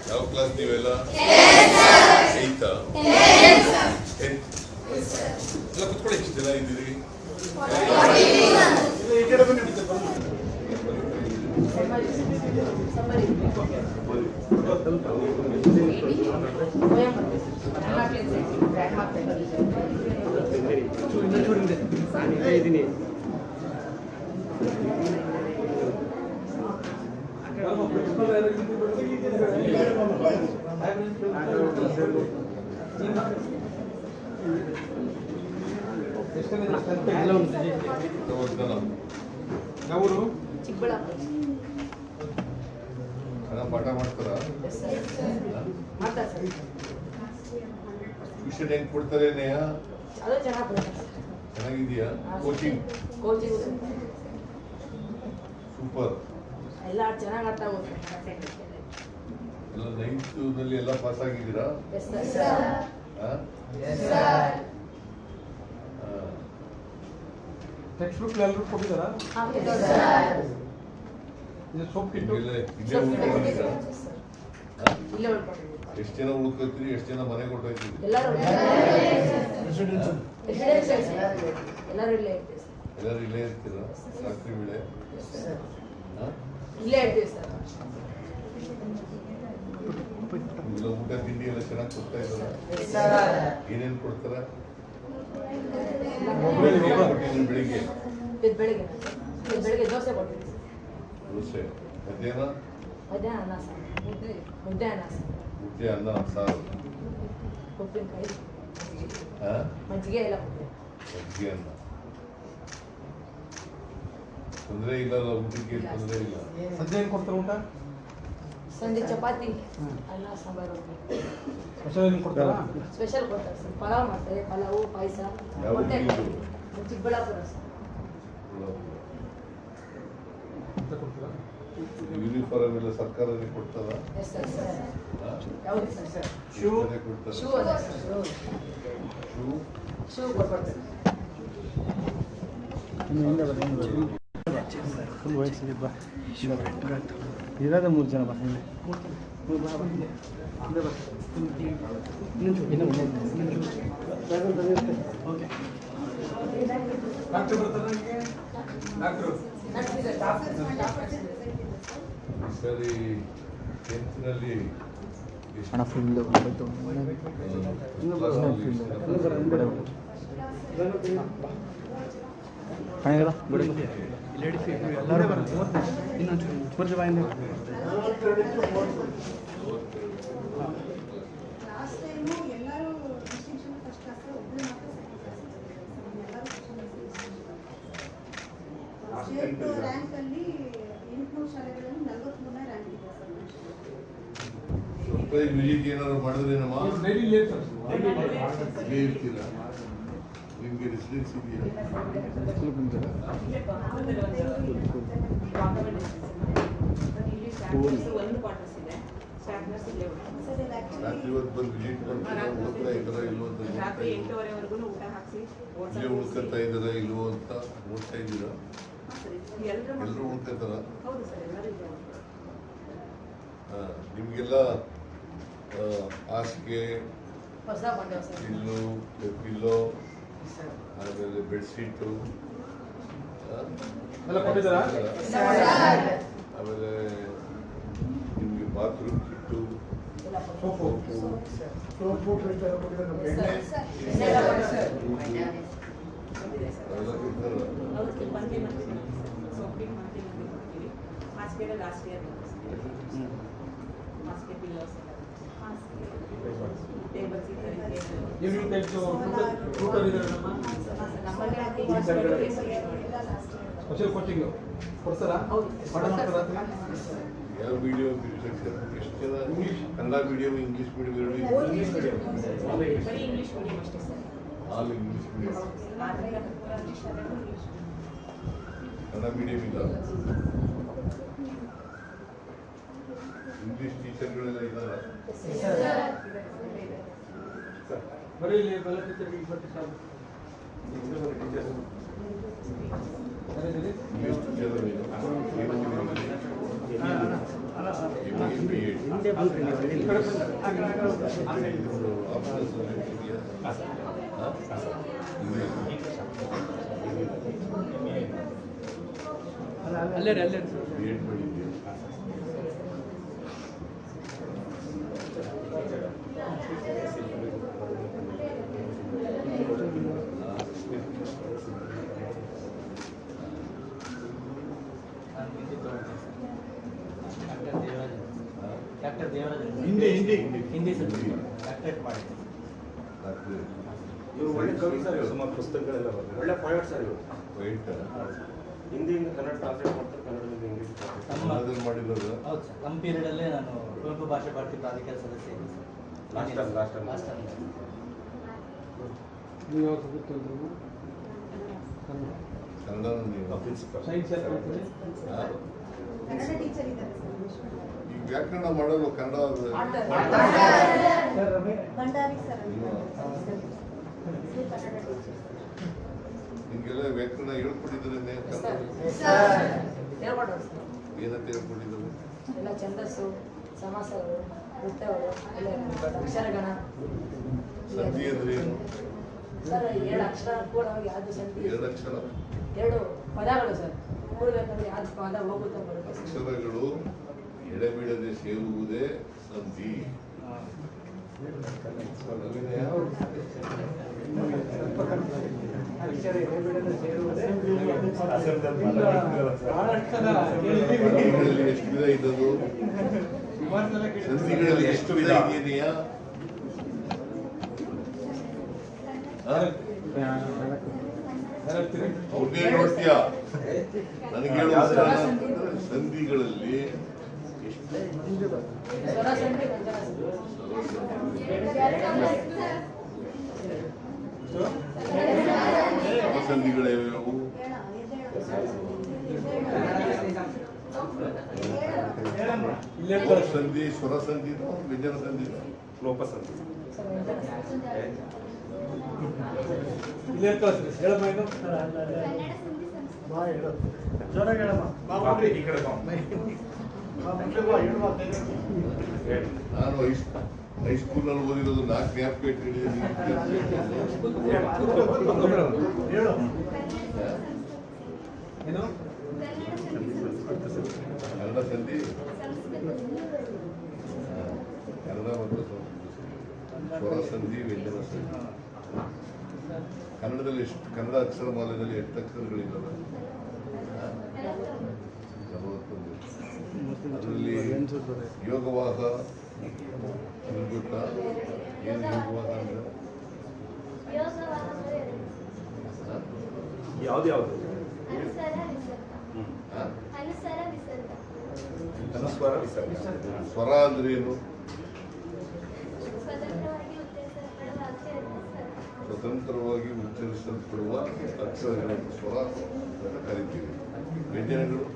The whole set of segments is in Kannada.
ಯಾವ ಕ್ಲಾಸ್ ನೀವೆಲ್ಲ? ಏಯ್ತಾ? ಎಲ್ಲ ಕುತ್ಕೊಳ್ಳಿ. ಎಷ್ಟು ಜನ ಇದ್ದೀರಿ? ಇದ್ದೀನಿ ಅವರು ಪಾಠ ಮಾಡ್ತಾರ? ಟ್ಯೂಷನ್ ಹೆಂಗ್ ಕೊಡ್ತಾರೆ? ಚೆನ್ನಾಗಿದೆಯಾ? Coaching super. ಎಲ್ಲ ಚೆನ್ನಾಗಿ ಅರ್ಥ ಆಗುತ್ತೆ. ಎಲ್ಲ 9th ನಲ್ಲಿ ಎಲ್ಲ ಪಾಸ್ ಆಗಿದ್ದೀರಾ? ಟೆಕ್ಸ್ಟ್ ಬುಕ್ ಎಲ್ಲರೂ ಕೊಟ್ಟಿದ್ದಾರಾ? ಎಷ್ಟು ಜನ ಉಳ್ಕೊತೀರಿ? ಎಷ್ಟು ಜನ ಮನೆ ಕೊಟ್ಟೋಗ್ತೀರಿ? ಎಲ್ಲರೂ ಇಲ್ಲೇ ಇರ್ತೀರಾ? ರಾತ್ರಿ ವೇಳೆ ಇಲ್ಲೇ ಇರ್ತೀವಿ ಸರ್. ಊಟ ತಿಂಡಿ ಎಲ್ಲ ಚೆನ್ನಾಗಿ ಕೊಡ್ತಾ ಇದ್ದಾರ? ಏನೇನು ಕೊಡ್ತಾರ? ಬೆಳಿಗ್ಗೆ ಬೆಳಿಗ್ಗೆ ದೋಸೆ ಕೊಡ್ತೀವಿ. ದೋಸೆ. ಮಧ್ಯಾಹ್ನ ಅನ್ನ ಸಾರು. ಮುದ್ದೆ ಅನ್ನ ಸಾರು. ಮುದ್ದೆ ಅನ್ನ ಸಾರು. ಉಪ್ಪಿನಕಾಯಿ ಮಜ್ಜಿಗೆ ಎಲ್ಲ ಮಜ್ಜಿಗೆ ಅನ್ನ. ತೊಂದರೆ ಇಲ್ಲ, ಊಟಕ್ಕೆ ತೊಂದರೆ ಇಲ್ಲ. ಸಂಜೆ ಏನು ಕೊಡ್ತಾರೆ ಊಟ? ಸಂಜೆ ಚಪಾತಿ ಅನ್ನ ಸಾಂಬಾರು. ಸ್ಪೆಷಲ್ ಏನು ಕೊಡ್ತಾರಾ? ಸ್ಪೆಷಲ್ ಕೊಡ್ತಾರೆ ಸರ್. ಪಲಾವ್ ಮಾಡ್ತಾರೆ. ಪಲಾವು, ಪಾಯಸ, ಮೊಟ್ಟೆ. ಚಿಕ್ಕಬಳ್ಳಾಪುರ ಸರ್. ಯೂನಿಫಾರ್ಮ್ ಎಲ್ಲ ಸರ್ಕಾರನೇ ಕೊಡ್ತಾರ? ಶೂ ಕೊಡ್ತಾರೆ. ಫುಲ್ ವಯಸ್ಸಿಗೆ ಬಾ. ಇರೋದೇ 3 ಜನ ಬಾ. ಸರಿ. 10th ನಲ್ಲಿ ಹಣ ಫುಲ್ ವಿಸಿಟ್ ಏನಾದ್ರು ಮಾಡಿದ್ರೇನಮ್ಮ? ಇರ್ತೀರಾ? ನಿಮ್ಗೆ ರೆಸಿಡೆನ್ಸ್ ಇದೆಯಾ? ರಾತ್ರಿ ಹೊತ್ತು ಬಂದು ವಿಸಿಟ್ ಮಾಡ್ತೀರಾ? ಓದ್ತಾ ಇದ್ದಾರಾ ಇಲ್ವೋ ಅಂತ? ಇಲ್ಲೇ ಉಳ್ಕೊತಾ ಇದ್ದಾರಾ ಇಲ್ವೋ ಅಂತ ನೋಡ್ತಾ ಇದ್ದೀರಾ? ಎಲ್ಲರೂ ಉಳ್ಕೊತಾರ? ನಿಮ್ಗೆಲ್ಲ ಹಾಸಿಗೆ, ಪಿಲ್ಲೋ, ಆಮೇಲೆ ಬೆಡ್ಶೀಟು ಆಮೇಲೆ ನಿಮಗೆ ಬಾತ್ರೂಮ್ ಕಿಟ್ಟು, ಸ್ಪೆಷಲ್ ಕೋಚಿಂಗ್ ಕೊಡ್ತಾರಾ? ಯಾವ ಮೀಡಿಯಂ ಸೆಕ್ಷನ್? ಎಷ್ಟು ಜನ? Kannada medium, English medium? All English medium. Kannada medium ಇಲ್ಲ. ಇಂಗ್ಲೀಷ್ ಟೀಚರ್ಗಳೆಲ್ಲ ಇದ್ದಾರ? ಬರೀ ಇಲ್ಲಿ ಟೀಚರ್ಗೆ ಎಷ್ಟು ಜನ ನೀನು? ಹಿಂದೆ ಬಂದ್ರಿ ನೀವು ಹೇಳಿ. ಅಲ್ಲೇ ಅಲ್ಲೇ BEd ಮಾಡಿದ್ಯಾ? Doctor Devaraj Hindi sir doctorate ಮಾಡಿದ್ದೆ. ಇವರು ಒಳ್ಳೆ ಕವಿ ಸರ್, ಇವರು ಸುಮಾರು ಪುಸ್ತಕಗಳೆಲ್ಲ ಬರ್ತದೆ, ಒಳ್ಳೆ ಪಾಯಿಂಟ್ ಸರ್ ಇವರು. ವೈಟ್ ಹಿಂದಿಯಿಂದ ಕನ್ನಡ ಟ್ರಾನ್ಸ್ಲೇಟ್ ಮಾಡ್ತಾರೆ, ಕನ್ನಡದಿಂದ ಇಂಗ್ಲೀಷ್ ಕನ್ನಡದಲ್ಲಿ ಮಾಡಿರೋದು. ಹೌದು ಸರ್, ನಮ್ಮ ಪೀರಿಯಡಲ್ಲೇ ನಾನು ಕುವೆಂಪು ಭಾಷಾ ಭಾರತಿ ಪ್ರಾಧಿಕಾರ ಸದಸ್ಯ ಇದ್ದೆ sir. Last time last time ನೀವು ಯಾವ್ದು ಗೊತ್ತಿದ್ರು? ಕನ್ನಡ ನೀವು ಪ್ರಿನ್ಸಿಪಲ್ ಸೈನ್ಸ್ ಯಾಕೆ ಮಾಡ್ತೀರಿ? ಕನ್ನಡ ಟೀಚರ್ ಇದ್ದಾರೆ ಈಗ ವ್ಯಾಕರಣ ಮಾಡಲು ಕನ್ನಡ ಸರ್ ರಮೇ ಭಂಡಾರಿ ಸರ್ ಕನ್ನಡ ಟೀಚರ್ ನಿಮಗೆಲ್ಲ ವ್ಯಾಕರಣ ಹೇಳ್ಕೊಟ್ಟಿದ್ರೆ ಹೇಳ್ಕೊಡೋರು ಸರ್. ಏನಂತ ಹೇಳ್ಕೊಟ್ಟಿದ್ರು? ಎಲ್ಲ ಛಂದಸ್ಸು, ಸಮಾಸಗಳು, ವೃತ್ತಗಳು, ಎಲ್ಲ ಅಕ್ಷರಗಣ. ಸಂಧಿ ಅಂದ್ರೆ ಏನು? ಸರ್ 2 ಅಕ್ಷರ ಕೂಡವಾಗಿ ಯಾವ್ದು ಸಂಧಿ? 2 ಅಕ್ಷರ 2 ಪದಗಳು ಸರ್ ಕೂಡಬೇಕಂದ್ರೆ ಯಾವ್ದು ಪದ ಹೋಗುತ್ತಾ ಬರುತ್ತೆ ಸರ್. ಅಕ್ಷರಗಳು ಎಡೆಬಿಡದೆ ಸೇರುವುದೇ ಸಂಧಿ. ಸಂಧಿಗಳಲ್ಲಿ ಎಷ್ಟು ವಿಧ ಇದ್ದದು? ಸಂಧಿಗಳಲ್ಲಿ ಎಷ್ಟು ವಿಧ ಇದೆಯಾ? ಅವ್ರನ್ನೇ ನೋಡ್ತೀಯ? ನನಗೆ ಹೇಳುವ ಸಂಧಿಗಳಲ್ಲಿ ಸ್ವರ ಸಂಧಿ, ವ್ಯಂಜನ ಸಂಧಿಗಳು ಯಾವ್ಯಾವು? ಸಂಧಿ, ಸ್ವರ ಸಂಧಿ, ವ್ಯಂಜನ ಸಂಧಿ, ಲೋಪ ಸಂಧಿ. ಸರ್ ವ್ಯಂಜನ ಇಲ್ಲೇ ಕಳಿಸ್ರಿ ಹೇಳಮ್ಮ ಇದು ಬಾ ಹೇಳು ಜೋರಾಗಿ ಹೇಳಮ್ಮ ಈ ಕಡೆ ಬಾ. ನಾನು ಹೈಸ್ಕೂಲ್ನಲ್ಲಿ ಓದಿರೋದು 4 ಜ್ಞಾಪಕ ಇಟ್ಟಿದ್ದೀನಿ. ಹೇಳು ಏನು ಕನ್ನಡ ಸಂಧಿ, ಕನ್ನಡ ಮತ್ತು ಸ್ವರ ಸಂಧಿ, ವ್ಯಂಜನ ಸಂಧಿ. ಕನ್ನಡದಲ್ಲಿ ಎಷ್ಟು, ಕನ್ನಡ ಅಕ್ಷರಮಾಲೆಯಲ್ಲಿ ಎಷ್ಟು ಅಕ್ಷರಗಳಿದ್ದಾವೆ? 41. ಅದರಲ್ಲಿ ಯೋಗವಾಹ ನಿಮ್ಗೆ ಗೊತ್ತಾ? ಏನು ಯೋಗವಾಹ ಅಂದ್ರೆ? ಯಾವ್ದು ಯಾವ್ದು? ಹಾ? ಅನುಸ್ವಾರ ವಿಸರ್ಗ. ಸ್ವರ ಅಂದ್ರೆ ಏನು? ಸ್ವತಂತ್ರವಾಗಿ ಉಚ್ಚರಿಸಲ್ಪಡುವ ಅಕ್ಷರಗಳನ್ನು ಸ್ವರ ಅಂತ ಕರಿತೀವಿ. ವ್ಯಂಜನಗಳು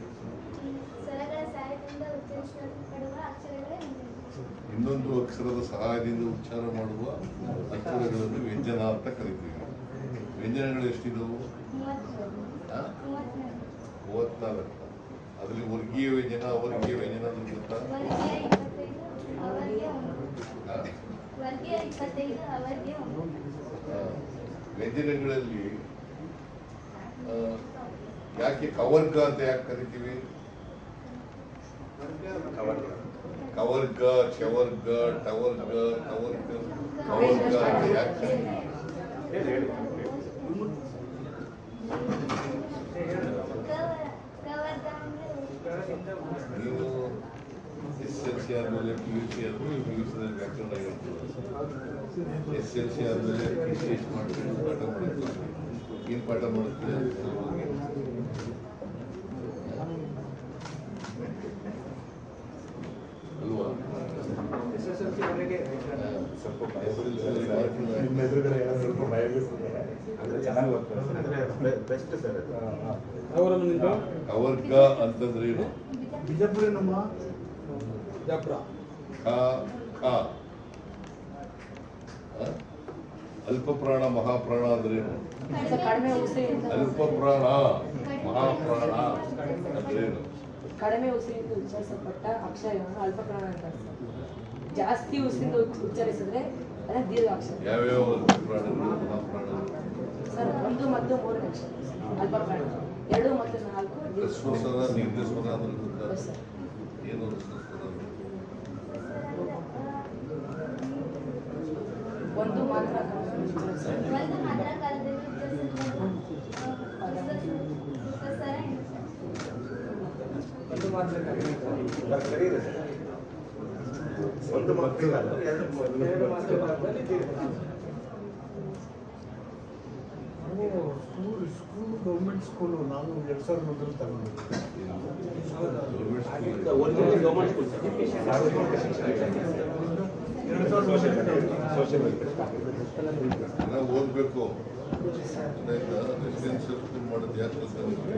ಇನ್ನೊಂದು ಅಕ್ಷರದ ಸಹಾಯದಿಂದ ಉಚ್ಚಾರ ಮಾಡುವ ಅಕ್ಷರಗಳನ್ನು ವ್ಯಂಜನ ಅಂತ ಕರಿತೀವಿ. ವ್ಯಂಜನಗಳು ಎಷ್ಟಿದವು? 34. ಅದರಲ್ಲಿ ವರ್ಗೀಯ ವ್ಯಂಜನ, ಅವರ್ಗೀಯ ವ್ಯಂಜನ ಅಂದ್ರೆ ಗೊತ್ತಾ? ವ್ಯಂಜನಗಳಲ್ಲಿ ಯಾಕೆ ಕವರ್ಗ ಅಂತ ಯಾಕೆ ಕರಿತೀವಿ? ಕವರ್ಗ, ಚವರ್ಗ, ಟವರ್ಗ, ಕವರ್ಗ, ಕವರ್ಗ ಅಂತ ಯಾಕೆ? ಹೇಳಿ ಹೇಳಿ. ನೀವು SLC ಆದಮೇಲೆ PUC ಆದಮೇಲೆ PUCದಲ್ಲಿ ವ್ಯಾಕರಣ ಹೇಳ್ತೀವಿ. SLC ಆದಮೇಲೆ PCH ಮಾಡ್ತೀವಿ, ಪಾಠ ಮಾಡ್ತೀವಿ. ಏನು ಪಾಠ ಮಾಡ್ತೀವಿ? ಅಲ್ವಾ? ಸ್ವಲ್ಪ ನಿಮ್ಮ ಎದುರುಗಡೆ ಸ್ವಲ್ಪ ಭಯ ಅಂದ್ರೆ ಚೆನ್ನಾಗಿ ಬರ್ತದೆ. ಬೆಸ್ಟ್ ಸರ್ ಅದು. ಅವರನ್ನು ನಿಂತು ಕವರ್ಗ ಅಂತಂದ್ರೆ ಏನು? ಬಿಜಾಪುರ ನಮ್ಮ ಬಿಜಾಪುರ ಖ ಖ ಅಲ್ಪ ಪ್ರಾಣ ಮಹಾಪ್ರಾಣ ಅಂದ್ರೇನು? ಸರ್ ಕಡಿಮೆ ಉಸಿರಿಂದ ಅಲ್ಪ ಪ್ರಾಣ ಮಹಾಪ್ರಾಣ ಅಂದ್ರೇನು? ಕಡಿಮೆ ಉಸಿರಿಂದ ಉಚ್ಚರಿಸಲ್ಪಟ್ಟ ಅಕ್ಷರಗಳನ್ನು ಅಲ್ಪಪ್ರಾಣ ಅಂತಾರೆ ಸರ್. ಜಾಸ್ತಿ ಉಸಿರಿಂದ ಉಚ್ಚರಿಸಿದ್ರೆ ಅದನ್ನ ದೀರ್ಘಾಕ್ಷರ. ಯಾವ್ಯಾವ ಅಲ್ಪ ಪ್ರಾಣಗಳು ಮಹಾಪ್ರಾಣಗಳು? ಸರ್ 1 ಮತ್ತು 3 ಅಕ್ಷರ ಅಲ್ಪಪ್ರಾಣ, 2 ಮತ್ತು 4 ಹ್ರಸ್ವಸ್ವರ ದೀರ್ಘಸ್ವರ ಅಂದ್ರೆ ಗೊತ್ತಾ? ಹೌದು ಸರ್. ಏನು ಹ್ರಸ್ವಸ್ವರ ಅಂದ್ರೆ? 1 ಮಾತ್ರ ಉಚ್ಚರಿಸಿ. ಒಂದು ಮಾತ್ರ ಕಾಲದಲ್ಲಿ ಉಚ್ಚರಿಸಿದ್ರೆ ಒಂದು ಮಕ್ಕಳಿಗಲ್ಲ ಸ್ಕೂಲ್ ಗೌರ್ಮೆಂಟ್ ಸ್ಕೂಲು ನಾನು 2001 ತಗೊಂಡಿದ್ದೆ. ನಾವು ಓದಬೇಕು. ರೆಸಿಡೆನ್ಷಿಯಲ್ ಸ್ಕೂಲ್ ಮಾಡೋದು ಯಾಕೆ ಗೊತ್ತಾಗುತ್ತೆ?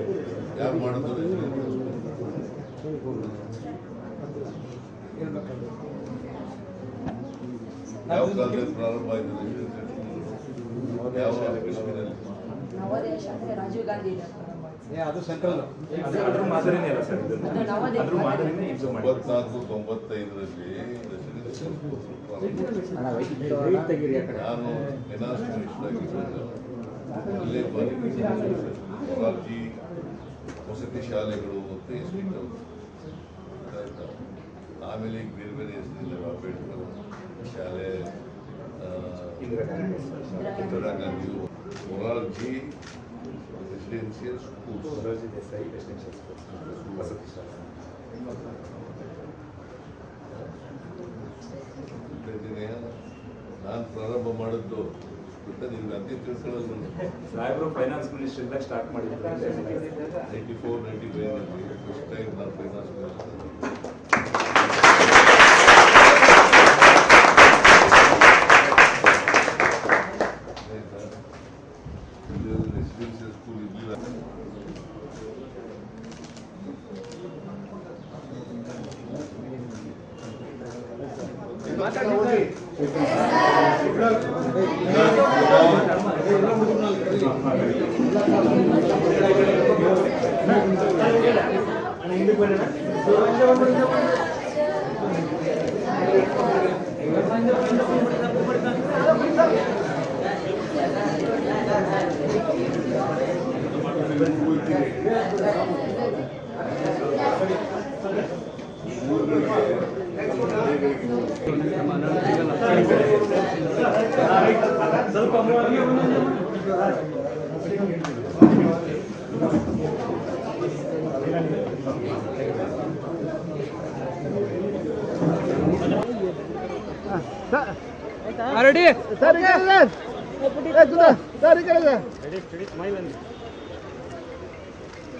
ಯಾರು ಮಾಡೋದು ರೆಸಿಡೆನ್ಷಿಯಲ್ ಸ್ಕೂಲ್? ಯಾವ ಕಾಲದಲ್ಲಿ ಪ್ರಾರಂಭ ಆಯಿತು ರೆಸಿಡೆನ್ಷಿಯಲ್ ಸ್ಕೂಲ್? ಯಾವ ಇಸ್ವಿನಲ್ಲಿ? ನವೋದಯ ಶಾಲೆ ರಾಜೀವ್ ಗಾಂಧಿ ಇಂದ ಪ್ರಾರಂಭ ಆಯ್ತು. ಅದು ಸೆಂಟ್ರಲ್ ಅದ್ರ ಮಾದರಿನೇ ಅಲ್ಲ ಸರ್ ಇದು. ಅದು ನವೋದಯ ಅದ್ರ ಮಾದರಿನೇ ಇದು ಮಾಡಿ 94-95ರಲ್ಲಿ ರೆಸಿಡೆನ್ಷಿಯಲ್ ಸ್ಕೂಲ್ ಪ್ರಾರಂಭ. ನಾನು ಫೈನಾನ್ಸ್ ಮಿನಿಸ್ಟರ್ ಆಗಿದ್ದಾಗ ಅಲ್ಲೇ ಮೊರಾರ್ಜಿ ವಸತಿ ಶಾಲೆಗಳು ಅಂತ ಹೆಸರಿಟ್ಟು ಆಯ್ತಾ. ಆಮೇಲೆ ಈಗ ಬೇರೆ ಬೇರೆ ಹೆಸರಿಲ್ಲ, ಅಂಬೇಡ್ಕರ್ ಶಾಲೆ, Indira Gandhi, Morarji residential schools. Morarji Desai residential school ವಸತಿ ಶಾಲೆ. ನಾನು ಪ್ರಾರಂಭ ಮಾಡಿದ್ದು ಗೊತ್ತಾ ನಿಮ್ಗೆ? ಅದೇ ತಿಳ್ಕೊಳ್ಳೋದು. ಸಾಹೇಬರು ಫೈನಾನ್ಸ್ ಮಿನಿಸ್ಟರ್ ಇಂದ ಸ್ಟಾರ್ಟ್ ಮಾಡಿದ್ರು 94-95ರಲ್ಲಿ ಫಸ್ಟ್ ಟೈಮ್ ನಾನು ಫೈನಾನ್ಸ್ ಮಿನಿಸ್ಟರ್. ರೆಸಿಡೆನ್ಷಿಯಲ್ ಸ್ಕೂಲ್ ಇರಲಿಲ್ಲ. Ready sir, sir, sir,